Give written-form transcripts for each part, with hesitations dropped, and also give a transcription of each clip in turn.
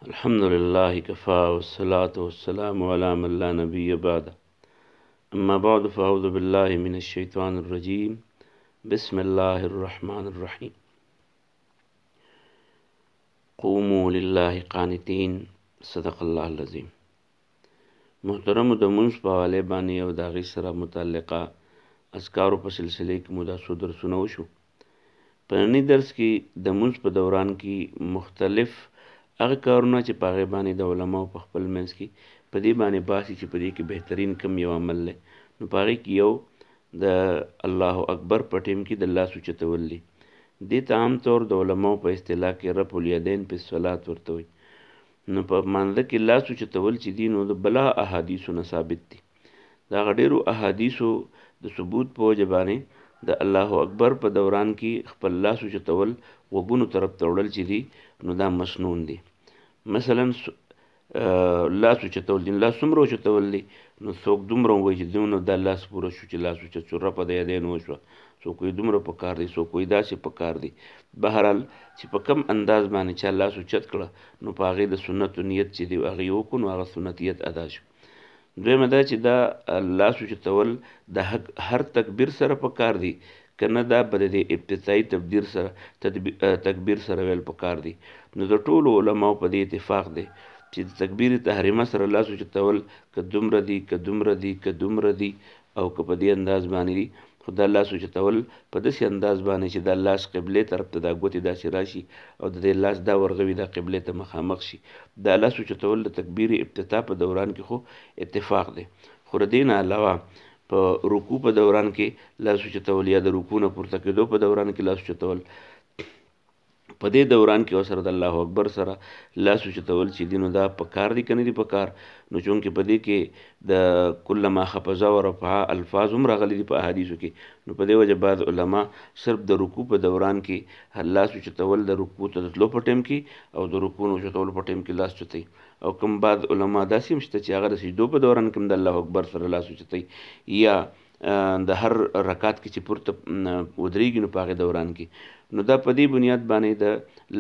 الحمد لله كفى والصلاة والسلام على من لا نبي بعده. أما بعد فأعوذ بالله من الشيطان الرجيم. بسم الله الرحمن الرحيم. قوموا لله قانتين. صدق الله العظيم. محترم د منځ په حواله باندې او د هغې سره متعلقه اذکارو په سلسله کې مو دا څو درسونه وشو. په ننني درس کې د منځ په دوران کې مختلف هغه کارونه چې په هغې باندې د علماو په خپل منځ کې په دې باندې باسي چې په دې کې بهترین کم یو عمل دی، نو په هغې کې یو د الله اکبر په ټیم کې د لاس اوچتول دي. دې ته عام طور د علماو په اصطلاح کې رفع الیدین په صلات ورته وایي. نو په مانځه کې لاس اوچتول چې دي نو د بلا احادیثو نه ثابت دي. د هغه ډېرو احادیثو د ثبوت په وجه باندې د الله اکبر په دوران کې خپل لاس اوچتول غوږونو طرف ته وړل چې دي نو دا مسنون دي. مثلا لاس اوچتول دي، لاس څومره اوچتول دي نو څوک دومره وایي چې دومره دا لاس پوره شو چې لاس اوچت شو، رفع د یدین وشوه، څوک وایي دومره پکار دی، څوک وایي داسې پکار دی. بهرحال چې په کم انداز باندې چا لاس اوچت کړه نو په هغې د سنتو نیت چې دی هغې وکړو نو هغه سنتیت ادا شو. دویمه دا چې دا لاس اوچتول د هر تکبیر سره پکار دی کنه دا به د ابتدایي تکبیر سره ویل پکار دی. نو د ټولو علماو په دې اتفاق دی چې د تکبیر تحریمه سره لاس اوچتول که دومره دي که دومره دي که دومره دي او که په دې انداز باندې دي، خو دا لاس اوچتول په داسې انداز باندې چې دا لاس قبلې طرف ته دا ګوتې داسې راشي او د دې لاس دا ورغوي دا قبلې ته مخامخ شي. دا لاس اوچتول د تکبیر ابتدا په دوران کې خو اتفاق دی. خو د دې نه علاوه په رکوع په دوران کې لاس اوچتول یا د رکوع نه پورته کېدو په دوران کې لاس اوچتول، په دې دوران کې سره د الله اکبر سره لاس اوچتول چې دي نو دا پکار دي که نه دي پکار. نو چونکې په دې کې د کله ما خفضه و رفعه الفاظ هم راغلي دي په احادیثو کې، نو په دې وجه بعض علما صرف د رکوع په دوران کې لاس اوچتول د رکوع ته د تلو په ټیم کې او د رکوع نه اوچتولو په ټیم کې لاس اوچتوي، او کوم بعض علما داسې هم شته چې هغه د سجدو په دوران کې هم د الله اکبر سره لاس اوچتوي، یا د هر رکعت کې چې پورته ودرېږي نو په هغې دوران کې. نو دا په دې بنیاد باندې د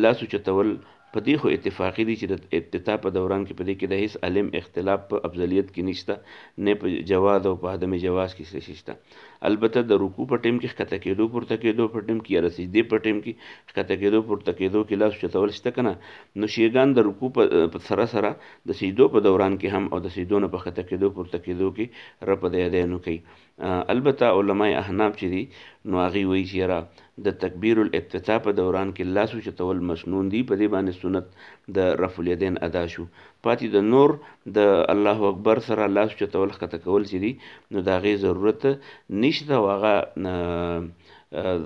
لاس اوچتول په دې خو اتفاقي دي چې د ابتدا په دوران کې په دې کې د هیڅ عالم اختلاف په افضلیت کې نشته، نه په جواز او په عدم جواز کې څه شته. البته د رکوع په ټیم کې ښکته کېدو پورته کېدو په ټیم کې یا د سجدې په ټیم کې ښکته کېدو پورته کېدو کې لاس اوچتول شته که نه. نو شیګان د رکوع په سره سره د سجدو په دوران کې هم او د سجدو نه په ښکته کېدو پورته کېدو کې رفع د یدینو کوي. البته علماء احناف چې دي نو هغوی وایي چې یاره د تکبیر الابتدا په دوران کې لاس اوچتول مسنون دي، په دې باندې سنت د رفع الیدین ادا شو. پاتې د نور د الله اکبر سره لاس اوچتول ښکته کول چې دي نو د هغې ضرورت نشته او هغه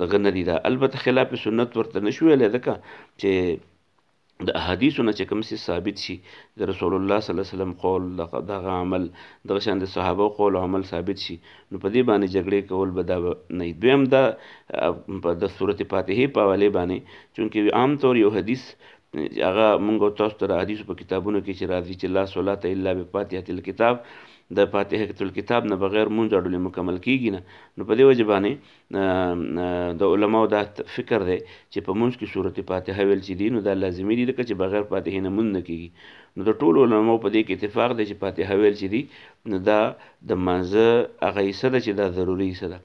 دغه نه دي. دا البته خلاف سنت ورته نشو ویلی ځکه چې د احادیثو نه چې کوم څه ثابت شي د رسول الله صلی الله علیه وسلم قول دغه عمل دغه شان د صحابه قول او عمل ثابت شي نو په دې باندې جګړې کول به دا نه وي. دویم دا د سورت فاتحې په حوالې باندې چونکې عام طور یو حدیث هغه مونږ تاسو ته د حدیثو په کتابونو کې چې راځي چې لا صلات الا بفاتحة الکتاب، د فاتحة الکتاب نه بغیر مونږ اډولې مکمل کیږي نه. نو په دې وجه باندې د علماو دا فکر دی چې په مونږ کې سورت فاتحه ویل چې دي نو دا لازمي دي ځکه چې بغیر فاتحې نه مونږ نه کیږي. نو د ټولو علماو په دې کې اتفاق دی چې فاتحه ویل چې دي نو دا د مانځه هغه حصه ده چې دا ضروري حصه ده.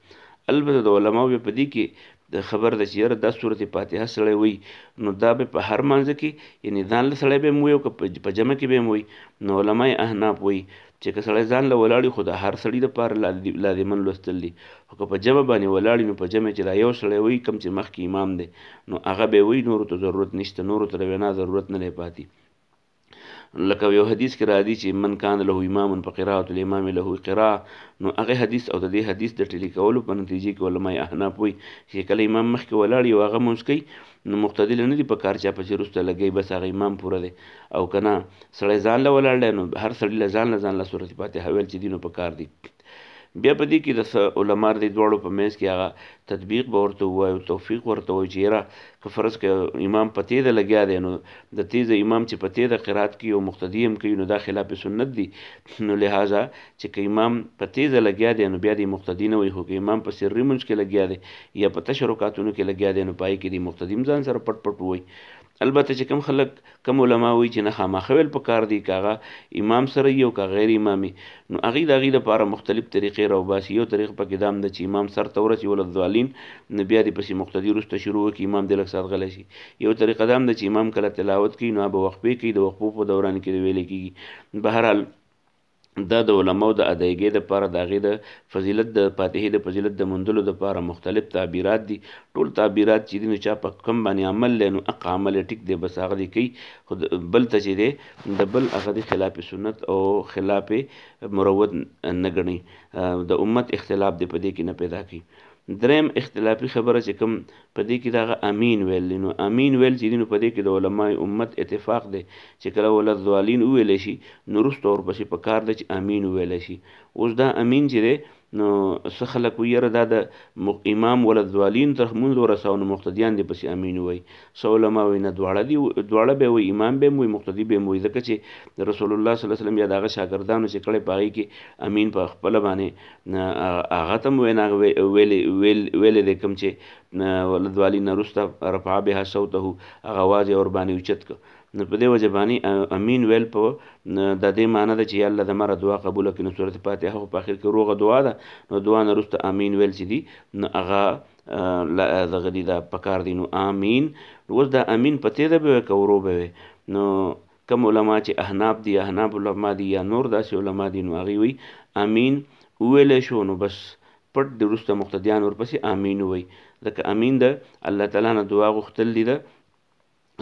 البته د علماو په دې کې د خبر ده چې یاره دا سورت فاتحه سړی وایي نو دا به په هر مانځه کې یعنې ځان له سړی به هم وایي او که په جمع کې به هم وایي. نو علماء احناف وایي چې که سړی ځان له ولاړي خو د هر سړي دپاره لازمن لوستل دي، خو که په جمع باندې ولاړي نو په جمع چې دا یو سړی وایي کوم چې مخکې امام دی نو هغه به وایي، نورو ته ضرورت نشته، نورو ته د وینا ضرورت نه دی پاتې. لکه یو حدیث کې راځي چې من کان له امام فقراءة الامام له قراءة، نو هغه حدیث او د دې حدیث د ټلي کولو په نتیجې کې علماء احناف وایي چې کله امام مخکې ولاړ یو هغه مونځ کوي نو مقتدي نه دي په کار چا پسې وروسته لګوي، بس هغه امام پوره دی. او که نه سړی ځان له ولاړ دی نو هر سړي له ځان له سورت فاتحه ویل چې دي نو په کار دي. بیا په دې کې د علما د دواړو په منځ کې هغه تطبیق به ورته ووایو، توفیق ورته ووایو چې یاره که فرض که امام په تیزه لګیا دی نو د تیزه امام چې په تیزه قرات کوي او مقتدي هم کوي نو دا خلاف سنت دي. نو لہذا چې که امام په تیزه لګیا دی نو بیا د مقتدي نه وایي، خو که امام په سري مونځ کې لګیا دی یا په تشه رکعتونو کې لګیا دی نو په هغې کې د مقتدي هم ځان سره پټ پټ ووایي. البته چې کم خلک کم علما وي چې نه خامخا ویل پکار دي کاغه امام سره یو کا غیر امامي نو هغه د هغې دپاره مختلف طریقې راوباسي. یو طریق پکې دام ده چې امام سر ته ورسي ولضالین نو بیا دې پسې مقتدي وروسته شروع وکړي امام دې لږ ساعت غلی شي. یو طریقه دام ده چې امام کله تلاوت کوي نو به وقفې کوي، د وقفو په دوران کې ویلې کېږي. بهرحال دا د علماو د ادایګۍ دپاره د هغې د فضیلت د فاتحې د فضیلت د موندلو دپاره مختلف تعبیرات دي. ټول تعبیرات چې دي نو چا په کم باندې عمل دی نو حق عمل یې ټیک دی، بس هغه دې کوي. خو بل ته چې دی د بل هغه د خلاف سنت او خلاف مروت نه ګڼي، د امت اختلاف دی په دې کې نه پیدا کوي. دریم اختلافي خبره چې کوم په دې کې دغه امین ویل دي، نو امین ویل چې دي نو په دې کې د علماء امت اتفاق دی چې کله ولضالین وویلی شي نو وروسته ورپسې په کار دی چې امین وویلی شي. اوس دا امین چې دی نو څه خلک وایي یاره دا د امام ولضالین تر مونځ ورسوه نو مقتدیان دې پسې امین ووایي. څه علما وایي نه دواړه دي، دواړه به یې وایي، امام به یې وایي مقتدي به یې وایي، ځکه چې رسول الله صلی الله علیه وسلم یا د هغه شاګردانو چې کړی په هغې کې امین په خپله باندې هغه ته هم وینا ویلې دی کوم چې ولضالین نه وروسته رفع بها صوته هغه اواز یې ورباندې اوچت کړه. نو په دې وجه باندې امین ویل په د دې معنی ده چې یا الله د مره دعا قبوله کړي. نو صورت فاتحه خو په اخر کې روغه دعا ده، نو دعا نه وروسته امین ویل چې دي نو هغه دغه دي دا پکار دي. نو امین اوس دا امین په تیزه به وي که ورو به وي. نو کم علما چې احناف دي، احناف علما دي یا نور داسې علما دي نو هغوی وایي امین وویلی شو نو بس پټ د وروسته مقتدیان ورپسې امین ووایي، ځکه امین د الله تعالی نه دعا غوښتل دي ده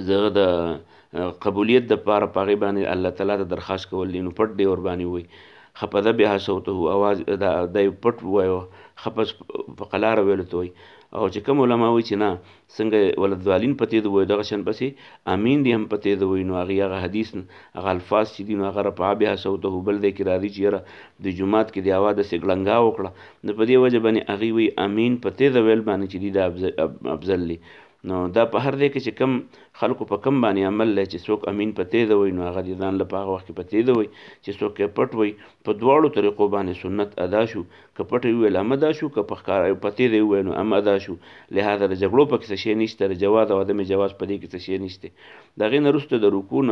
زه د قبولیت دپاره په هغې باندې الله تعالی ته درخواست کول دي، نو پټ دی ورباندې ووایي. خفض بها صوته اواز دا پټ ووایو، خفض په قلاره ویلو ته وایي. او چې کوم علما وایي چې نه څنګه ولضالین په تیزه ووایي دغه شان پسې امین دې هم په تیزه وایي، نو هغې هغه حدیث هغه الفاظ چې دي نو هغه رفع بها صوته بل دی کې راځي چې یاره د جومات کې د اواز داسې ګړنګا وکړه، نو په دې وجه باندې هغې وایي امین په تیزه ویل باندې چې دي دا افضل دی. نو دا په هر دی کې چې کم خلکو په کم باندې عمل دی چې څوک امین په تیزه وایي نو هغه د ځان له په هغه وخت کې په تیزه وایي، چې څوک یې پټ وایي په دواړو طریقو باندې سنت ادا شو، که پټ یې وویل هم ادا شو، که په ښکاره په تیزه یې وویل نو هم ادا شو. لهذا د جګړو پکې څه شی نشته، د جواز او عدم جواز په دې کې څه شی نشته. د هغې نه وروسته د رکوع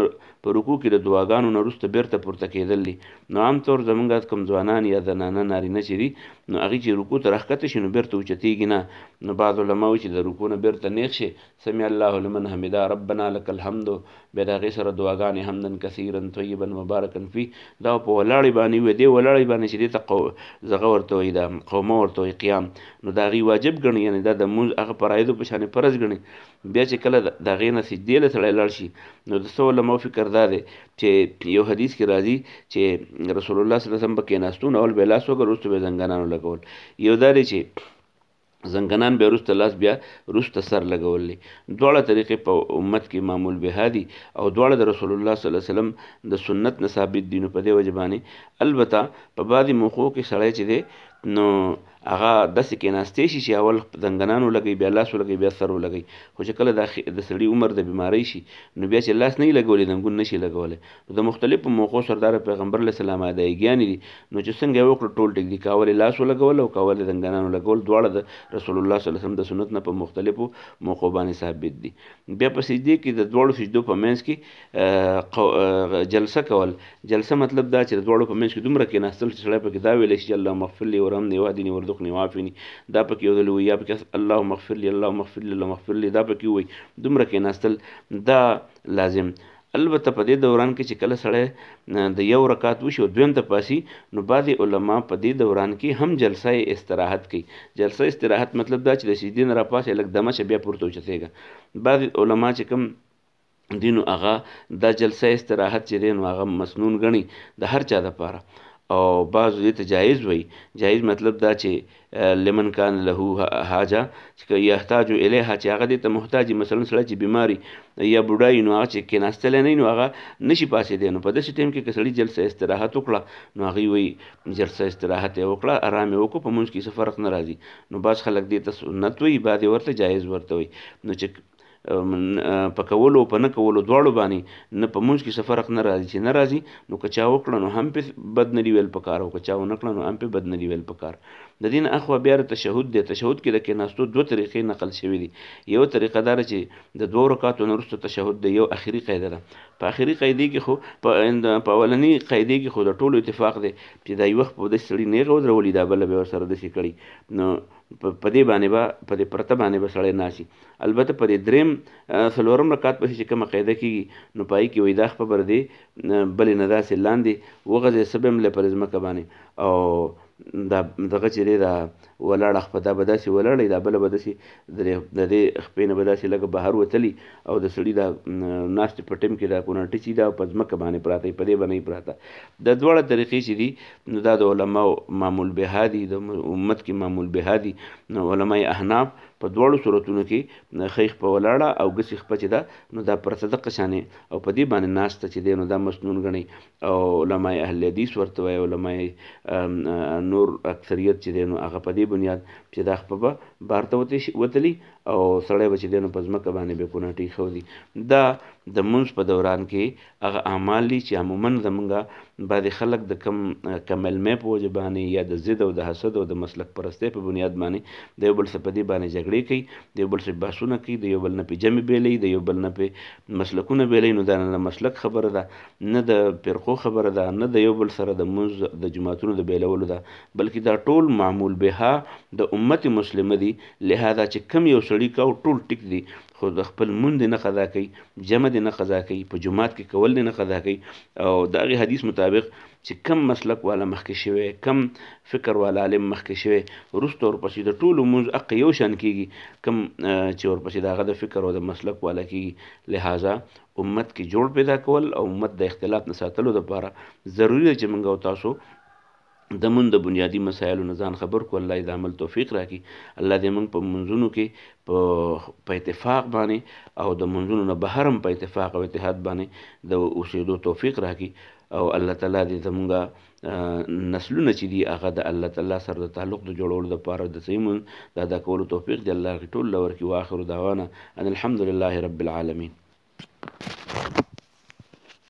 په رکوع کې د دعاګانو نه وروسته بېرته پورته کېدل دي. نو عام طور زمونږ کوم ځوانان یا زنانه نارینه چې دي نو هغې چې رکوع ته راښکته شي نو بېرته اوچتېږي نه. نو بعض علما وایي چې د رکوع نه بېرته نیغ شي سمع الله لمن حمده ربنا لك الحمد، بیا د هغې سره دعاګانې حمدا کثیرا طیبا مبارکا فی، دا په ولاړې باندې وي، دې ولاړې باندې چې دې ته زغه ورته وایي دا قومه ورته وایي قیام، نو د هغې واجب ګڼي، یعنې دا د مونځ هغه فرایضو په شانې فرض ګڼي. بیا چې کله د هغې نه سجدې له سړی لاړ شي نو د څو علماو فکر دا دی چې یو حدیث کې راځي چې رسول الله صلی الله علیه وسلم به کېناستو نو اول به یې لاس وکړ وروسته به یې زنګنانو لګول. یو دا دی چې زنګنان بیا وروسته لاس بیا وروسته سر لګول دي. دواړه طریقې په امت کې معمول بها دي او دواړه د رسول الله صلی الله علیه وسلم د سنت نه ثابت دي. نو په دې وجه باندې البته په بعضې موقعو کې سړی چې دی نو هغه داسې کېناستی شي چې اول زنګنان ولګوي بیا لاس ولګوي بیا سر ولګوي، خو چې کله د سړي عمر د بیمارۍ شي نو بیا چې لاس نه یې لګولی زنګون نه شي لګولی. د مختلفو موقعو سردار پیغمبر علیه السلام ادایګیانې دي، نو چې څنګه یې وکړو ټول ټیک دي، که اول یې لاس ولګول او که اول یې زنګنان ولګول، دواړه د رسول الله صلی الله علیه وسلم د سنت نه په مختلفو موقعو باندې ثابت دي. بیا په سجدې کې د دواړو سجدو په منځ کې جلسه کول. جلسه مطلب دا چې د دواړو په منځ کې دومره کېناستل چې سړی پکې دا ویلی شي چې اللهم اغفر لي ورحمني واهدني وارزقني وعافني، دا پکې یو ځل ووایي، یا پکې اللهم اغفر لي اللهم اغفر لي اللهم اغفر لي، دا پکې ووایي. دومره کېناستل دا لازم. البته په دې دوران کې چې کله سړی د یو رکعت وشي او دویم ته پاسي نو بعضې علما په دې دوران کې هم جلسه استراحت کوي. جلسه استراحت مطلب دا چې د سجدې نه راپاسې لږ دمه شه بیا پورته اوچتېږه. بعضې علما چې کوم دي نو هغه دا جلسه استراحت چې دی نو هغه مسنون ګڼي د هر چا دپاره، او بعضو دې ته جایز وایي. جایز مطلب دا چې لمن کان له حاجه چې یحتاج الیها چې هغه دې ته محتاج، مثلا سړی چې بیماري یا بوډای نو هغه چې کېناستلی نه وي نو هغه نشي پاسېدی، نو په داسې ټایم کې که سړي جلسه استراحت وکړه نو هغوی وایي جلسه استراحت یې وکړه، آرام یې وکړو، په منځ کې څه فرق نه راځي. نو بعض خلک دې ته سنت وایي، بعضې ورته جایز ورته وایي. نو چې په کولو او په نه کولو دواړو باندې نه په مونځ کې څه فرق نه راځي چې نه راځي، نو که چا وکړه نو هم پې بد نه دي ویل پکار، او که چا ونه کړه نو هم پې بد نه دي ویل پکار. د دې نه اخوا بیا تشهد دی. تشهد کې د کېناستو دوه طریقې نقل شوي دي. یو طریقه دا چې د 2 رکعاتو نه وروسته تشهد دی، یو اخري قاعده ده. په اخري قاعدې کې خو په اولني قاعدې کې خو د ټولو اتفاق دی چې دا یو وخت په داسې سړي نیغه ودرولي، دا بله به ورسره داسې کړي، نو په دې باندې به په دې پرته باندې به سړی ناسي. البته په دې دریم څلورم رکعت پسې چې کومه قاعده کېږي نو په هغې کې وایي دا خپه بر دی بلې نه داسې لاندې وغځې څه به هم له پر ځمکه باندې، او دا دغه چې دی دا ولاړه خپه دا به داسې ولاړی، دا بله به داسې د دې خپې نه به داسې لږه بهر وتلي، او د سړي دا ناستې په ټیم کې دا کوناټي چې دا په ځمکه باندې پراته وي، په دې به نه وي پراته. دا دواړه طریقې چې دي نو دا د علماو معمول بها دي، د امت کې معمول بها دي. نو علماء احناف په دواړو صورتونو کې ښۍ خپه ولاړه او ګسې خپه چې ده نو دا پر صدقه شانې او په دې باندې ناسته چې دی نو دا مسنون ګڼي. او علماء اهل حدیث ورته وایي، علماء نور اکثریت چې دی نو هغه په دې بنیاد چې دا خپه به بار ته وتلي او سړی به چې دی نو په ځمکه باندې به کوناټي ښودي. دا د مونځ په دوران کې هغه اعمال دي چې عموما زمونږ بعضې خلک د کم علمۍ په وجه باندې یا د ضد او د حسد او د مسلک پرستۍ په بنیاد باندې د یو بل څه په دې باندې جګړې کوي، د یو بل څه بحثونه کوي، د یو بل نه پې جمع بیلوي، د یو بل نه پې مسلکونه بیلوي. نو دا نه د مسلک خبره ده، نه د فرقو خبره ده، نه د یو بل سره د مونځ د جماعتونو د بیلولو ده، بلکې دا ټول معمول بها د امت مسلمه دي. لهذا چې کم یو سړي کو ټول ټیک دي، خو د خپل مونځ دې نه قضا کوي، جمع دې نه قضا کوي، په جومات کې کول دې نه قضا کوي. او د هغې حدیث مطابق چې کم مسلک والا مخکې شوی، کم فکر والا عالم مخکې شوی، وروسته ورپسې د ټولو مونځ حق یو شان کېږي، کم چې ورپسې د هغه د فکر او د مسلک والا کېږي. لہذا امت کې جوړ پیدا کول او امت د اختلاف نه ساتلو دپاره ضروري ده چې موږ او تاسو د مونږ د بنیادي مسایلو نه ځان خبر کړو. الله دې د عمل توفیق راکړي. الله دې موږ په منځونو کې په اتفاق باندې او د منځونو نه بهر هم په اتفاق او اتحاد باندې د اوسېدو توفیق راکړي. او الله تعالی دې زمونږ نسلونه چې دي هغه د الله تعالی سره د تعلق د جوړولو دپاره د صحیح مونځ د ادا کولو توفیق دې الله ټول له ورکړي. واخر دعوانا ان الحمد لله رب العالمین.